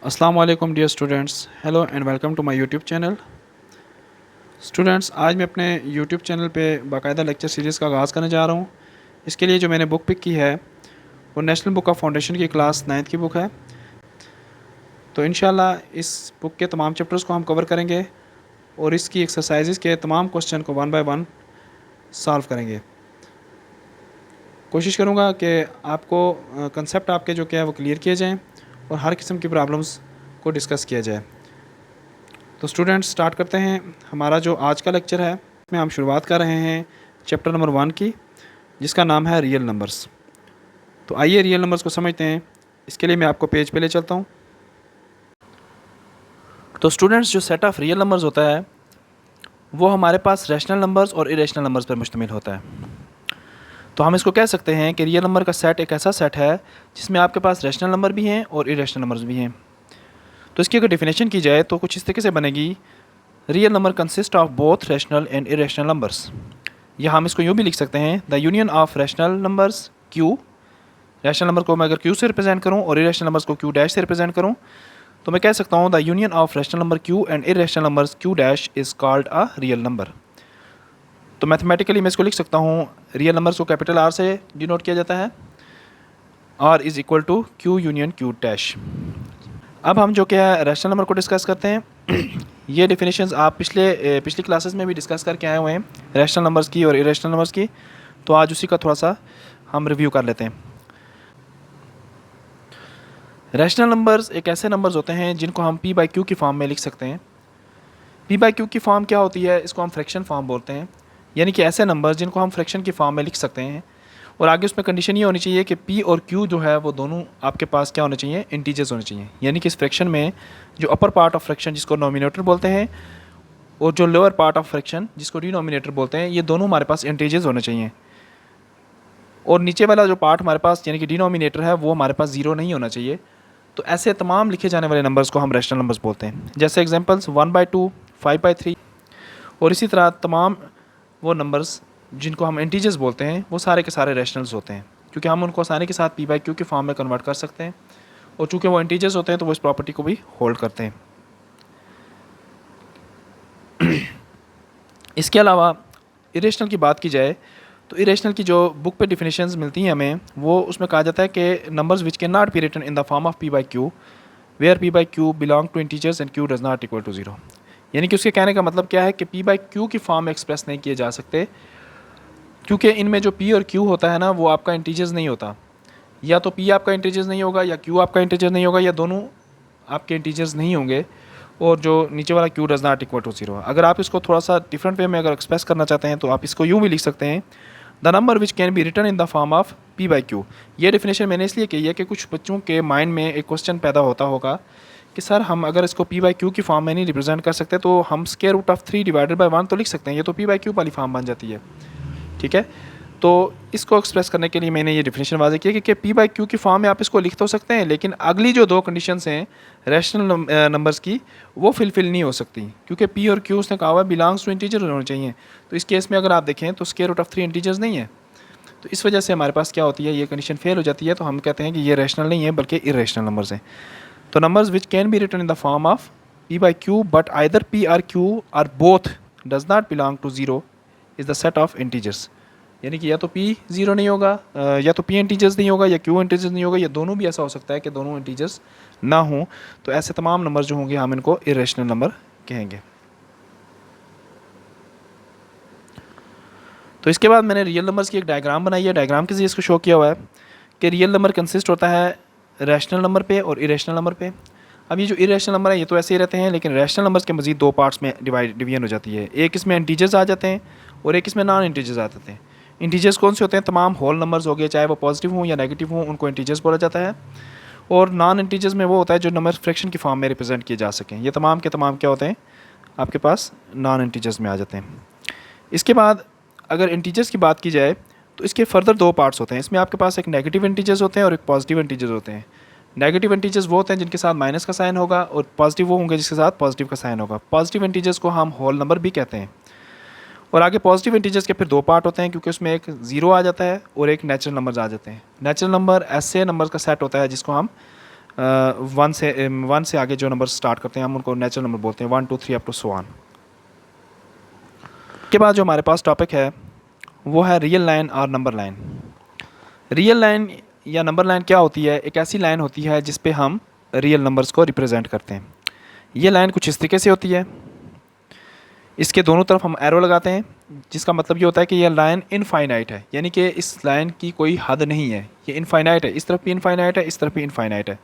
अस्सलाम वालेकुम dear students, hello and welcome to my YouTube channel. Students, आज मैं अपने यूट्यूब चैनल पे बाकायदा लेक्चर सीरीज़ का आगाज़ करने जा रहा हूँ। इसके लिए जो मैंने बुक पिक की है वो नेशनल बुक ऑफ फाउंडेशन की क्लास 9th की बुक है। तो इंशाल्लाह इस बुक के तमाम चैप्टर्स को हम कवर करेंगे और इसकी एक्सरसाइजेज़ के तमाम क्वेश्चन को वन बाय वन सॉल्व करेंगे। कोशिश करूँगा कि आपको कंसेप्ट आपके जो क्या है वो क्लियर किए जाएँ और हर किस्म की प्रॉब्लम्स को डिस्कस किया जाए। तो स्टूडेंट्स, स्टार्ट करते हैं। हमारा जो आज का लेक्चर है इसमें हम शुरुआत कर रहे हैं चैप्टर नंबर 1 की, जिसका नाम है रियल नंबर्स। तो आइए रियल नंबर्स को समझते हैं। इसके लिए मैं आपको पेज पे ले चलता हूँ। तो स्टूडेंट्स, जो सेट ऑफ रियल नंबर्स होता है वो हमारे पास रैशनल नंबर्स और इरेशनल नंबर्स पर मुश्तमिल होता है। तो हम इसको कह सकते हैं कि रियल नंबर का सेट एक ऐसा सेट है जिसमें आपके पास रैशनल नंबर भी हैं और इरेशनल नंबर्स भी हैं। तो इसकी अगर डेफिनेशन की जाए तो कुछ इस तरीके से बनेगी: real number consist of both rational and irrational numbers. या हम इसको यूँ भी लिख सकते हैं, the union of rational numbers Q. Rational number को मैं अगर क्यू से रिप्रेजेंट करूँ और इरेशनल नंबर्स को क्यू डैश से रिप्रेजेंट करूँ तो मैं कह सकता हूँ the union of rational number Q and irrational numbers Q dash is called a real number. तो मैथमेटिकली मैं इसको लिख सकता हूँ, रियल नंबर्स को कैपिटल आर से डिनोट किया जाता है, R is equal to Q union Q dash. अब हम जो क्या है रैशनल नंबर को डिस्कस करते हैं। ये डेफिनेशंस आप पिछली क्लासेस में भी डिस्कस करके आए हुए हैं, रैशनल नंबर्स की और इरेशनल नंबर्स की। तो आज उसी का थोड़ा सा हम रिव्यू कर लेते हैं। रैशनल नंबर्स एक ऐसे नंबर्स होते हैं जिनको हम पी बाई क्यू की फॉर्म में लिख सकते हैं। पी बाई क्यू की फॉर्म क्या होती है? इसको हम फ्रैक्शन फॉर्म बोलते हैं, यानी कि ऐसे नंबर्स जिनको हम फ्रैक्शन की फॉर्म में लिख सकते हैं। और आगे उसमें कंडीशन ये होनी चाहिए कि पी और क्यू जो है वो दोनों आपके पास क्या होने चाहिए? इंटीजर्स होने चाहिए। यानी कि इस फ्रैक्शन में जो अपर पार्ट ऑफ फ्रैक्शन जिसको नोमिनेटर बोलते हैं और जो लोअर पार्ट ऑफ फ्रैक्शन जिसको डिनोमिनेटर बोलते हैं, ये दोनों हमारे पास इंटीजर्स होने चाहिए। और नीचे वाला जो पार्ट हमारे पास यानी कि डिनोमिनेटर है वो हमारे पास ज़ीरो नहीं होना चाहिए। तो ऐसे तमाम लिखे जाने वाले नंबर्स को हम रैशनल नंबर्स बोलते हैं। जैसे एग्जांपल्स 1/2, 5/3 और इसी तरह तमाम वो नंबर्स जिनको हम इंटीजर्स बोलते हैं वो सारे के सारे रैशनल्स होते हैं, क्योंकि हम उनको आसानी के साथ पी बाई क्यू के फॉर्म में कन्वर्ट कर सकते हैं। और चूँकि वो इंटीजर्स होते हैं तो वो इस प्रॉपर्टी को भी होल्ड करते हैं। इसके अलावा इरेशनल की बात की जाए तो इरेशनल की जो बुक पे डिफिनेशंस मिलती हैं हमें, वो उसमें कहा जाता है कि numbers which can not be written in the form of P by Q where P by Q belong to integers and Q does not equal to zero. यानी कि उसके कहने का मतलब क्या है कि पी बाई क्यू की फॉर्म में एक्सप्रेस नहीं किए जा सकते, क्योंकि इनमें जो पी और क्यू होता है ना वो आपका इंटीजर्स नहीं होता। या तो पी आपका इंटीजर्स नहीं होगा या क्यू आपका इंटीजर नहीं होगा, या दोनों आपके इंटीजर्स नहीं होंगे। और जो नीचे वाला Q does not equal to zero, अगर आप इसको थोड़ा सा डिफरेंट वे में अगर एक्सप्रेस करना चाहते हैं तो आप इसको यूँ भी लिख सकते हैं, the number which can be written in the form of P by Q. ये डेफिनेशन मैंने इसलिए की है कि कुछ बच्चों के माइंड में एक क्वेश्चन पैदा होता होगा कि सर हम अगर इसको पी बाई क्यू की फॉर्म में नहीं रिप्रेजेंट कर सकते तो हम square root of 3 divided by 1 तो लिख सकते हैं, ये तो पी बाई क्यू वाली फॉर्म बन जाती है। ठीक है, तो इसको एक्सप्रेस करने के लिए मैंने ये डिफिनेशन वाज़ेह किया कि पी बाई क्यू की फॉर्म में आप इसको लिख तो सकते हैं, लेकिन अगली जो दो कंडीशंस हैं रैशनल नंबर्स की वो फिलफिल नहीं हो सकती, क्योंकि पी और क्यू उसने कहा हुआ है बिलोंग्स टू इंटीजर होने चाहिए। तो इस केस में अगर आप देखें तो स्क्वायर रूट ऑफ 3 इंटीजर्स नहीं है, तो इस वजह से हमारे पास क्या होती है, ये कंडीशन फेल हो जाती है। तो हम कहते हैं कि ये रैशनल नहीं है बल्कि इरेशनल नंबर्स हैं। तो numbers which can be written in the form of P by Q but either P or Q or both does not belong to zero is the set of integers. यानी कि या तो P zero नहीं होगा, या तो P integers नहीं होगा, या क्यू इंटीजर्स नहीं होगा, या दोनों भी ऐसा हो सकता है कि दोनों इंटीजर्स ना हों। तो ऐसे तमाम नंबर जो होंगे हम इनको इरेशनल नंबर कहेंगे। तो इसके बाद मैंने रियल नंबर्स की एक डायग्राम बनाई है। डायग्राम के जरिए इसको शो किया हुआ है कि रियल नंबर कंसिस्ट होता है रैशनल नंबर पे और इरेशनल नंबर पे। अब ये जो इरेशनल नंबर है ये तो ऐसे ही रहते हैं, लेकिन रैशनल नंबर्स के मज़ीद दो पार्ट्स में डिवीजन हो जाती है। एक इसमें इंटीजर्स आ जाते हैं और एक इसमें नॉन इंटीजर्स आ जाते हैं। इंटीजर्स कौन से होते हैं? तमाम होल नंबर्स हो गए, चाहे वो पॉजिटिव हों या नेगेटिव हों, उनको इंटीजर्स बोला जाता है। और नॉन इंटीजर्स में वो होता है जो नंबर फ्रैक्शन की फॉर्म में रिप्रेजेंट किए जा सकें। ये तमाम के तमाम क्या होते हैं? आपके पास नॉन इंटीजर्स में आ जाते हैं। इसके बाद अगर इंटीजर्स की बात की जाए तो इसके फर्दर दो पार्ट्स होते हैं। इसमें आपके पास एक नेगेटिव इंटीजर्स होते हैं और एक पॉजिटिव इंटीजर्स होते हैं। नेगेटिव इंटीजर्स वो होते हैं जिनके साथ माइनस का साइन होगा, और पॉजिटिव वो होंगे जिसके साथ पॉजिटिव का साइन होगा। पॉजिटिव इंटीजर्स को हम होल नंबर भी कहते हैं। और आगे पॉजिटिव इंटीजर्स के फिर दो पार्ट होते हैं, क्योंकि उसमें एक ज़ीरो आ जाता है और एक नेचुरल नंबर्स आ जाते हैं। नेचुरल नंबर ऐसे नंबर्स का सेट होता है जिसको हम वन से आगे जो नंबर स्टार्ट करते हैं हम उनको नेचुरल नंबर बोलते हैं, 1 2 3 अप टू सो ऑन। के बाद जो हमारे पास टॉपिक है वो है रियल लाइन और नंबर लाइन। रियल लाइन या नंबर लाइन क्या होती है? एक ऐसी लाइन होती है जिस पे हम रियल नंबर्स को रिप्रेजेंट करते हैं। ये लाइन कुछ इस तरीके से होती है, इसके दोनों तरफ हम एरो लगाते हैं, जिसका मतलब ये होता है कि ये लाइन इनफाइनाइट है, यानी कि इस लाइन की कोई हद नहीं है, ये इनफाइनाइट है, इस तरफ भी इनफाइनाइट है, इस तरफ भी इनफाइनाइट है।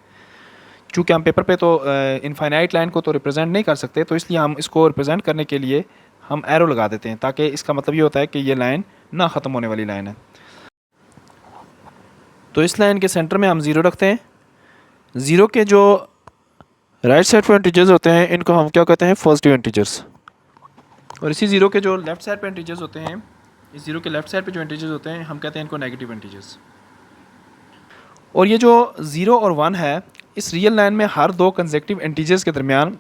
चूँकि हम पेपर पे तो इनफाइनाइट लाइन को तो रिप्रेजेंट नहीं कर सकते, तो इसलिए हम इसको रिप्रेजेंट करने के लिए हम एरो लगा देते हैं, ताकि इसका मतलब ये होता है कि ये लाइन ना ख़त्म होने वाली लाइन है। तो इस लाइन के सेंटर में हम ज़ीरो रखते हैं। ज़ीरो के जो राइट साइड पर इंटीजर्स होते हैं इनको हम क्या कहते हैं? Positive integers. और इसी ज़ीरो के जो लेफ़्ट साइड पे इंटीजर्स होते हैं, इस ज़ीरो के लेफ़्ट साइड पे जो इंटीजर्स होते हैं हम कहते हैं इनको नेगेटिव इंटीजर्स। और ये जो 0 और 1 है, इस रियल लाइन में हर दो कंसेक्टिव इंटीजर्स के दरमियान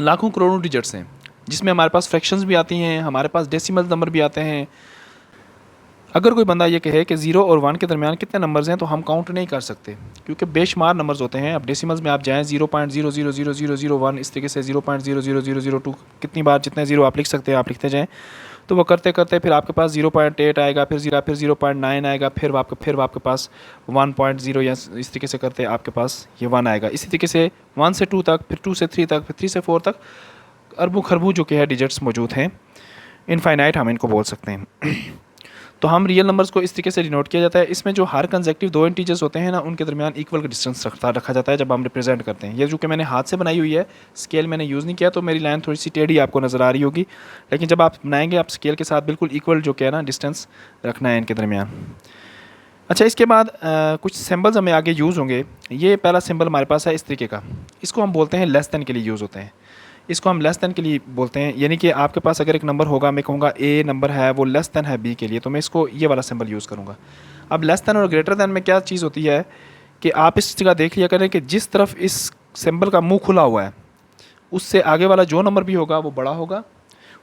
लाखों करोड़ों डिजिट्स हैं, जिसमें हमारे पास फ्रैक्शंस भी आती हैं, हमारे पास डेसिमल नंबर भी आते हैं। अगर कोई बंदा ये कहे कि 0 और 1 के दरमियान कितने नंबर्स हैं, तो हम काउंट नहीं कर सकते, क्योंकि बेशुमार नंबर्स होते हैं। अब डेसिमल्स में आप जाएँ 0.0000001, इस तरीके से 0.00002, कितनी बार जितने ज़ीरो आप लिख सकते हैं आप लिखते जाएँ, तो वो करते करते फिर आपके पास 0.8 आएगा, फिर 0.9 आएगा, फिर आपके पास 1.0, या इस तरीके से करते आपके पास ये 1 आएगा। इसी तरीके से 1 से 2 तक, फिर 2 से 3 तक, फिर 3 से 4 तक अरबों खरबों जो कि है डिजिट्स मौजूद हैं। इनफाइनाइट हम इनको बोल सकते हैं। तो हम रियल नंबर्स को इस तरीके से डिनोट किया जाता है। इसमें जो हर कंसेक्टिव दो इंटीजर्स होते हैं ना, उनके दरमियान इक्वल का डिस्टेंस रखा जाता है जब हम रिप्रेजेंट करते हैं। ये जो कि मैंने हाथ से बनाई हुई है, स्केल मैंने यूज़ नहीं किया, तो मेरी लाइन थोड़ी सी टेढ़ी आपको नज़र आ रही होगी, लेकिन जब आप बनाएंगे आप स्केल के साथ बिल्कुल इक्वल जो कि है ना डिस्टेंस रखना है इनके दरमियान। अच्छा, इसके बाद कुछ सिंबल्स हमें आगे यूज़ होंगे। ये पहला सिंबल हमारे पास है इस तरीके का, इसको हम बोलते हैं लेस दैन के लिए यूज़ होते हैं। इसको हम लेस दैन के लिए बोलते हैं, यानी कि आपके पास अगर एक नंबर होगा, मैं कहूँगा ए नंबर है वो लेस दैन है बी के लिए, तो मैं इसको ये वाला सिंबल यूज़ करूँगा। अब लेस दैन और ग्रेटर दैन में क्या चीज़ होती है कि आप इस जगह देख लिया करें कि जिस तरफ इस सिंबल का मुंह खुला हुआ है, उससे आगे वाला जो नंबर भी होगा वो बड़ा होगा,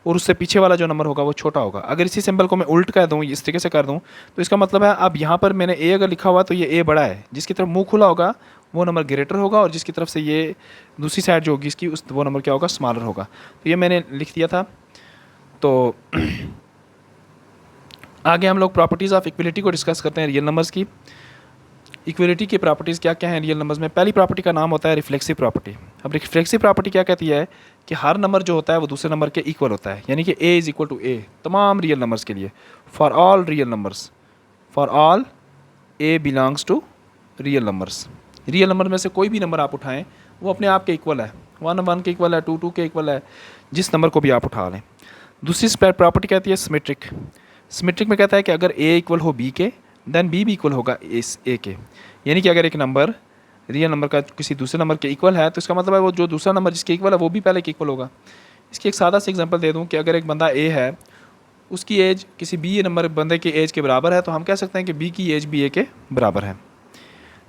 और उससे पीछे वाला जो नंबर होगा वो छोटा होगा। अगर इसी सिंबल को मैं उल्ट कर दूँ, इस तरीके से कर दूँ, तो इसका मतलब है अब यहाँ पर मैंने ए अगर लिखा हुआ तो ये ए बड़ा है, जिसकी तरफ मुंह खुला होगा वो नंबर ग्रेटर होगा, और जिसकी तरफ से ये दूसरी साइड जो होगी इसकी वो नंबर क्या होगा? स्मॉलर होगा। तो ये मैंने लिख दिया था। तो आगे हम लोग प्रॉपर्टीज़ ऑफ इक्वलिटी को डिस्कस करते हैं रियल नंबर्स की। इक्वलिटी की प्रॉपर्टीज़ क्या क्या हैं रियल नंबर्स में? पहली प्रॉपर्टी का नाम होता है रिफ्लेक्सिव प्रॉपर्टी। अब रिफ्लेक्सिव प्रॉपर्टी क्या कहती है कि हर नंबर जो होता है वो दूसरे नंबर के इक्वल होता है, यानी कि A is equal to A तमाम रियल नंबर्स के लिए, for all real numbers, for all A belongs to real numbers. Real number में से कोई भी नंबर आप उठाएं वो अपने आप के इक्वल है, 1 1 के इक्वल है, 2 2 के इक्वल है, जिस नंबर को भी आप उठा लें। दूसरी प्रॉपर्टी कहती है सिमेट्रिक। सिमेट्रिक में कहता है कि अगर ए इक्वल हो बी के, देन बी भी इक्वल होगा इस ए के, यानी कि अगर एक नंबर रियल नंबर का किसी दूसरे नंबर के इक्वल है, तो इसका मतलब है वो जो दूसरा नंबर जिसके इक्वल है वो भी पहले के इक्वल होगा। इसकी एक सादा सा एग्जांपल दे दूं कि अगर एक बंदा ए है, उसकी एज किसी बी नंबर बंदे की एज के बराबर है, तो हम कह सकते हैं कि बी की एज भी ए के बराबर है।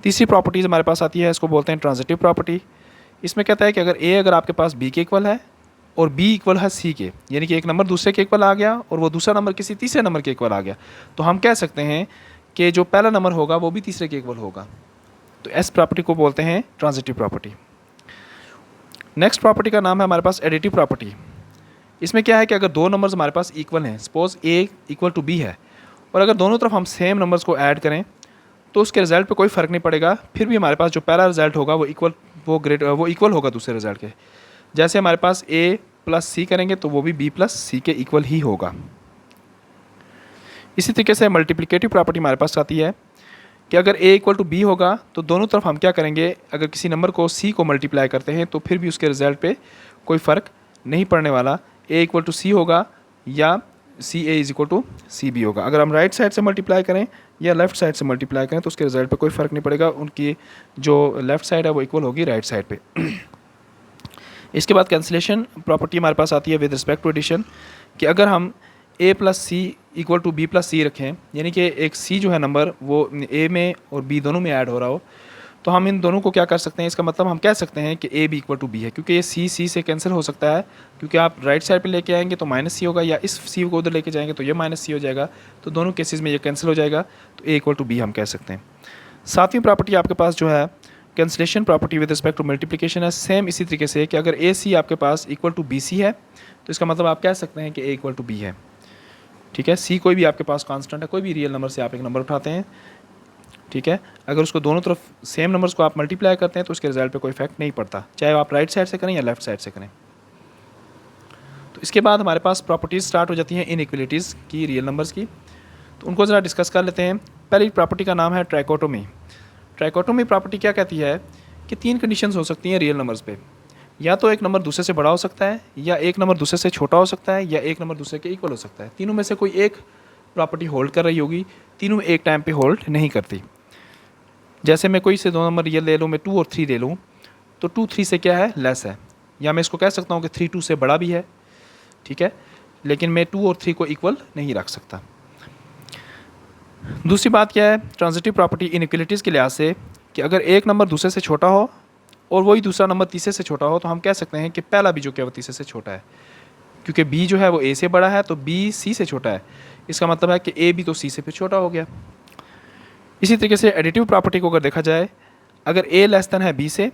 तीसरी प्रॉपर्टीज़ हमारे पास आती है, इसको बोलते हैं ट्रांजिटिव प्रॉपर्टी। इसमें कहता है कि अगर आपके पास बी के इक्वल है और बी इक्वल है सी के, यानी कि एक नंबर दूसरे के इक्वल आ गया और वो दूसरा नंबर किसी तीसरे नंबर के इक्वल आ गया, तो हम कह सकते हैं कि जो पहला नंबर होगा वो भी तीसरे के इक्वल होगा। तो एस प्रॉपर्टी को बोलते हैं ट्रांजिटिव प्रॉपर्टी। नेक्स्ट प्रॉपर्टी का नाम है हमारे पास एडिटिव प्रॉपर्टी। इसमें क्या है कि अगर दो नंबर्स हमारे पास इक्वल हैं, suppose A equal to B है, और अगर दोनों तरफ हम सेम नंबर्स को ऐड करें तो उसके रिजल्ट पे कोई फ़र्क नहीं पड़ेगा, फिर भी हमारे पास जो पहला रिजल्ट होगा वो इक्वल होगा दूसरे रिजल्ट के। जैसे हमारे पास ए प्लस सी करेंगे तो वो भी बी प्लस सी के इक्वल ही होगा। इसी तरीके से मल्टीप्लिकेटिव प्रॉपर्टी हमारे पास आती है कि अगर ए इक्वल टू बी होगा तो दोनों तरफ हम क्या करेंगे, अगर किसी नंबर को सी को मल्टीप्लाई करते हैं तो फिर भी उसके रिजल्ट पे कोई फ़र्क नहीं पड़ने वाला। ए इक्वल टू सी होगा या C A is equal to C B होगा। अगर हम राइट साइड से मल्टीप्लाई करें या लेफ़्ट साइड से मल्टीप्लाई करें तो उसके रिजल्ट पे कोई फ़र्क नहीं पड़ेगा, उनकी जो लेफ़्ट साइड है वो इक्वल होगी राइट साइड पे। इसके बाद कैंसिलेशन प्रॉपर्टी हमारे पास आती है विद रिस्पेक्ट टू एडिशन, कि अगर हम A plus C equal to B plus C रखें, यानी कि एक सी जो है नंबर वो ए में और बी दोनों में ऐड हो रहा हो, तो हम इन दोनों को क्या कर सकते हैं, इसका मतलब हम कह सकते हैं कि A B equal to B है, क्योंकि ये सी से कैंसिल हो सकता है, क्योंकि आप राइट साइड पे लेके आएंगे तो माइनस सी होगा, या इस सी को उधर लेके जाएंगे तो ये माइनस सी हो जाएगा, तो दोनों केसेस में ये कैंसिल हो जाएगा, तो ए इक्वल टू बी हम कह सकते हैं। सातवीं प्रॉपर्टी आपके पास जो है cancellation property with respect to multiplication है सेम इसी तरीके से कि अगर ए सी आपके पास इक्वल टू बी सी है तो इसका मतलब आप कह सकते हैं कि ए इक्वल टू बी है। ठीक है, सी कोई भी आपके पास कांस्टेंट है, कोई भी रियल नंबर से आप एक नंबर उठाते हैं। ठीक है, अगर उसको दोनों तरफ सेम नंबर्स को आप मल्टीप्लाई करते हैं तो उसके रिजल्ट पे कोई इफेक्ट नहीं पड़ता, चाहे आप राइट साइड से करें या लेफ्ट साइड से करें। तो इसके बाद हमारे पास प्रॉपर्टीज़ स्टार्ट हो जाती हैं इनइक्वलिटीज़ की, रियल नंबर्स की। तो उनको ज़रा डिस्कस कर लेते हैं। पहली प्रॉपर्टी का नाम है ट्राइकोटोमी। ट्राइकोटोमी प्रॉपर्टी क्या कहती है कि 3 कंडीशंस हो सकती हैं रियल नंबर्स पे, या तो एक नंबर दूसरे से बड़ा हो सकता है, या एक नंबर दूसरे से छोटा हो सकता है, या एक नंबर दूसरे के इक्वल हो सकता है। तीनों में से कोई एक प्रॉपर्टी होल्ड कर रही होगी, तीनों एक टाइम पे होल्ड नहीं करती। जैसे मैं कोई से 2 नंबर रियल ले लूँ, मैं 2 और 3 ले लूँ, तो 2 3 से क्या है, लेस है, या मैं इसको कह सकता हूँ कि 3 2 से बड़ा भी है। ठीक है, लेकिन मैं 2 और 3 को इक्वल नहीं रख सकता। दूसरी बात क्या है ट्रांजिटिव प्रॉपर्टी इनइक्वलिटीज़ के लिहाज से, कि अगर एक नंबर दूसरे से छोटा हो और वही दूसरा नंबर तीसरे से छोटा हो, तो हम कह सकते हैं कि पहला भी जो क्या वो तीसरे से छोटा है, क्योंकि बी जो है वो ए से बड़ा है तो बी सी से छोटा है। इसका मतलब है कि ए भी तो सी से फिर छोटा हो गया। इसी तरीके से एडिटिव प्रॉपर्टी को अगर देखा जाए, अगर ए लेस देन है बी से,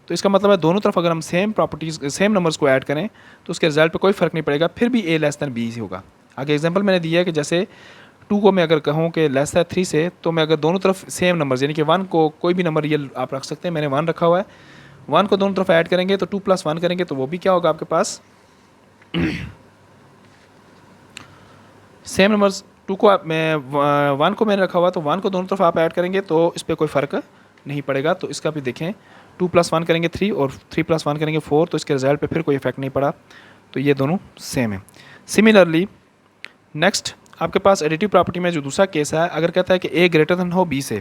तो इसका मतलब है दोनों तरफ अगर हम सेम प्रॉपर्टीज़ सेम नंबर्स को ऐड करें तो उसके रिजल्ट पे कोई फ़र्क नहीं पड़ेगा, फिर भी ए लेस देन बी ही होगा। आगे एग्जांपल मैंने दिया है कि जैसे 2 को मैं अगर कहूँ कि लेस है 3 से, तो मैं अगर दोनों तरफ सेम नंबर्स यानी कि 1 को कोई भी नंबर रियल आप रख सकते हैं, मैंने 1 रखा हुआ है, 1 को दोनों तरफ ऐड करेंगे तो 2 + 1 करेंगे तो वो भी क्या होगा आपके पास सेम नंबर्स। 2 को मैं 1 को मैंने रखा हुआ, तो 1 को दोनों तरफ आप ऐड करेंगे तो इस पर कोई फ़र्क नहीं पड़ेगा। तो इसका भी देखें, 2 + 1 करेंगे 3 और 3 + 1 करेंगे 4, तो इसके रिजल्ट पे फिर कोई इफेक्ट नहीं पड़ा, तो ये दोनों सेम है। सिमिलरली नेक्स्ट आपके पास एडिटिव प्रॉपर्टी में जो दूसरा केस है, अगर कहता है कि ए ग्रेटर देन हो बी से,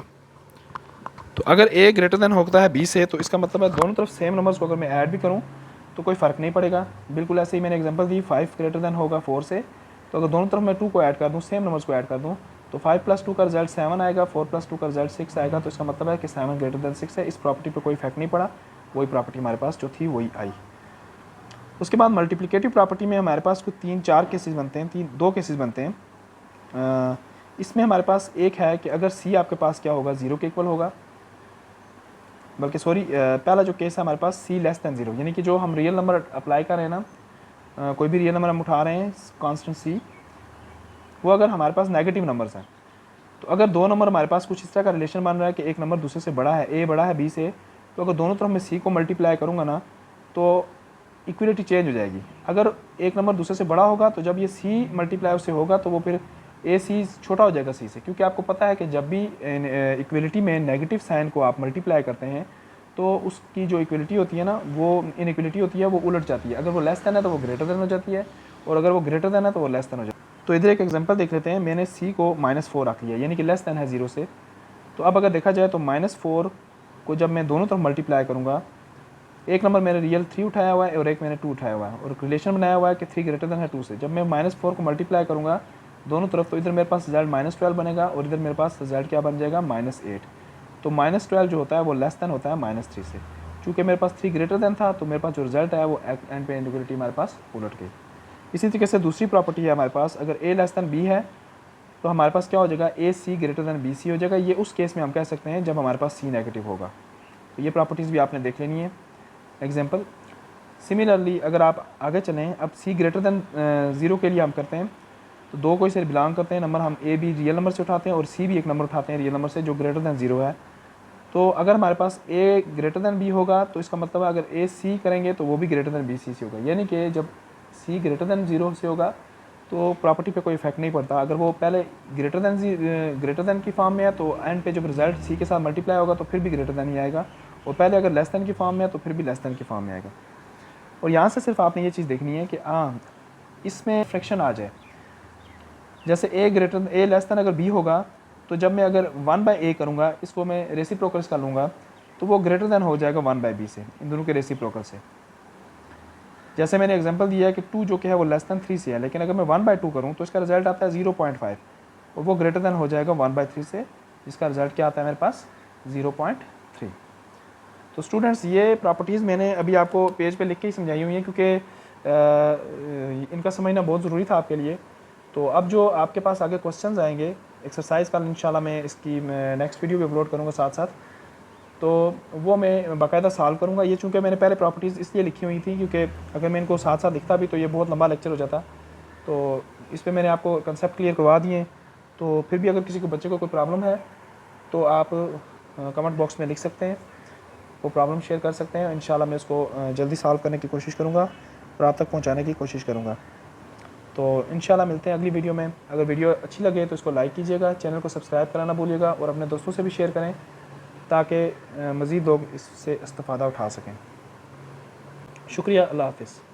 तो अगर ए ग्रेटर देन होता है बी से, तो इसका मतलब है दोनों तरफ सेम नंबर्स को अगर मैं ऐड भी करूँ तो कोई फ़र्क नहीं पड़ेगा। बिल्कुल ऐसे ही मैंने एग्जांपल दी, 5 ग्रेटर देन होगा 4 से, तो अगर दोनों तरफ मैं 2 को ऐड कर दूँ, सेम नंबर्स को ऐड कर दूँ, तो 5 + 2 का रिजल्ट 7 आएगा, 4 + 2 का रिजल्ट 6 आएगा। तो इसका मतलब है कि 7 ग्रेटर देन 6 है। इस प्रॉपर्टी पर कोई इफेक्ट नहीं पड़ा, वही प्रॉपर्टी हमारे पास जो थी वही आई। उसके बाद मल्टीप्लिकेटिव प्रॉपर्टी में हमारे पास कुछ 3-4 केसेस बनते हैं, 2 केसेस बनते हैं। इसमें हमारे पास एक है कि अगर सी आपके पास क्या होगा, 0 के इक्वल होगा, बल्कि सॉरी पहला जो केस है हमारे पास सी लेस दैन 0, यानी कि जो हम रियल नंबर अप्लाई कर रहे हैं ना, कोई भी रियल नंबर हम उठा रहे हैं कांस्टेंट सी, वो अगर हमारे पास नेगेटिव नंबर्स हैं, तो अगर 2 नंबर हमारे पास कुछ इस तरह का रिलेशन बन रहा है कि एक नंबर दूसरे से बड़ा है, ए बड़ा है बी से, तो अगर दोनों तरफ मैं सी को मल्टीप्लाई करूँगा ना, तो इक्वलिटी चेंज हो जाएगी। अगर एक नंबर दूसरे से बड़ा होगा तो जब ये सी मल्टीप्लाई उससे होगा तो वो फिर ए सी छोटा हो जाएगा सी से, क्योंकि आपको पता है कि जब भी इक्वलिटी में नेगेटिव साइन को आप मल्टीप्लाई करते हैं तो उसकी जो इक्वलिटी होती है ना, वो इनइक्वलिटी होती है, वो उलट जाती है। अगर वो लेस देन है तो वो ग्रेटर देन हो जाती है, और अगर वो ग्रेटर देन है तो वो लेस देन हो जाती है। तो इधर एक एग्जांपल देख लेते हैं। मैंने सी को -4 रख लिया, यानी कि लेस देन है 0 से। तो अब अगर देखा जाए तो -4 को जब मैं दोनों तरफ मल्टीप्लाई करूँगा, एक नंबर मैंने रियल 3 उठाया हुआ है और एक मैंने 2 उठाया हुआ है, और रिलेशन बनाया हुआ है कि 3 ग्रेटर देन है 2 से। जब मैं -4 को मल्टीप्लाई करूँगा दोनों तरफ, तो इधर मेरे पास रिजल्ट -12 बनेगा और इधर मेरे पास रिजल्ट क्या बन जाएगा, -8। तो -12 जो होता है वो लेस देन होता है -3 से। चूँकि मेरे पास 3 ग्रेटर देन था, तो मेरे पास जो रिजल्ट है वो एंड पे इनइक्वलिटी हमारे पास उलट गई। इसी तरीके से दूसरी प्रॉपर्टी है हमारे पास, अगर ए लेस देन बी है तो हमारे पास क्या हो जाएगा, ए सी ग्रेटर देन बी सी हो जाएगा। ये उस केस में हम कह सकते हैं जब हमारे पास सी नेगेटिव होगा। तो ये प्रॉपर्टीज़ भी आपने देख लेनी है। एग्जाम्पल सिमिलरली अगर आप आगे चलें, अब सी ग्रेटर देन 0 के लिए हम करते हैं, तो 2 कोई से बिलोंग करते हैं नंबर, हम ए भी रियल नंबर से उठाते हैं और सी भी एक नंबर उठाते हैं रियल नंबर से जो ग्रेटर देन 0 है। तो अगर हमारे पास ए ग्रेटर देन बी होगा तो इसका मतलब है अगर ए सी करेंगे तो वो भी ग्रेटर देन बी सी से होगा, यानी कि जब सी ग्रेटर देन 0 से होगा तो प्रॉपर्टी पे कोई इफेक्ट नहीं पड़ता। अगर वो पहले ग्रेटर देन की फॉर्म में है तो एंड पे जब रिजल्ट सी के साथ मल्टीप्लाई होगा तो फिर भी ग्रेटर देन ही आएगा, और पहले अगर लेस देन की फॉर्म में है तो फिर भी लेस देन की फॉर्म में आएगा। और यहाँ से सिर्फ आपने ये चीज़ देखनी है कि इसमें फ्रैक्शन आ जाए। जैसे ए लेस देन अगर बी होगा तो जब मैं अगर 1/a करूँगा, इसको मैं रेसिप्रोकल्स कर लूँगा, तो वो ग्रेटर देन हो जाएगा 1/b से, इन दोनों के रेसिप्रोकल से। जैसे मैंने एग्जांपल दिया है कि 2 जो कि है वो लेस देन 3 से है, लेकिन अगर मैं 1/2 करूँ तो इसका रिजल्ट आता है 0.5, और वो ग्रेटर देन हो जाएगा 1/3 से, जिसका रिजल्ट क्या आता है मेरे पास 0.3। तो स्टूडेंट्स ये प्रॉपर्टीज़ मैंने अभी आपको पेज पे लिख के ही समझाई हुई हैं, क्योंकि इनका समझना बहुत ज़रूरी था आपके लिए। तो अब जो आपके पास आगे क्वेश्चंस आएंगे एक्सरसाइज का, इंशाल्लाह मैं इसकी नेक्स्ट वीडियो भी अपलोड करूँगा साथ साथ। तो वो मैं बाकायदा सॉल्व करूँगा। ये चूँकि मैंने पहले प्रॉपर्टीज़ इसलिए लिखी हुई थी क्योंकि अगर मैं इनको साथ साथ लिखता भी तो ये बहुत लंबा लेक्चर हो जाता। तो इस पे मैंने आपको कंसेप्ट क्लियर करवा दिए। तो फिर भी अगर किसी को बच्चे को कोई प्रॉब्लम है तो आप कमेंट बॉक्स में लिख सकते हैं, वो प्रॉब्लम शेयर कर सकते हैं। इंशाल्लाह मैं उसको जल्दी सॉल्व करने की कोशिश करूँगा और आप तक पहुँचाने की कोशिश करूँगा। तो इंशाल्लाह मिलते हैं अगली वीडियो में। अगर वीडियो अच्छी लगे तो इसको लाइक कीजिएगा, चैनल को सब्सक्राइब कराना भूलिएगा और अपने दोस्तों से भी शेयर करें ताकि मज़ीद लोग इससे इस्तिफ़ादा उठा सकें। शुक्रिया, अल्लाह हाफ़िज़।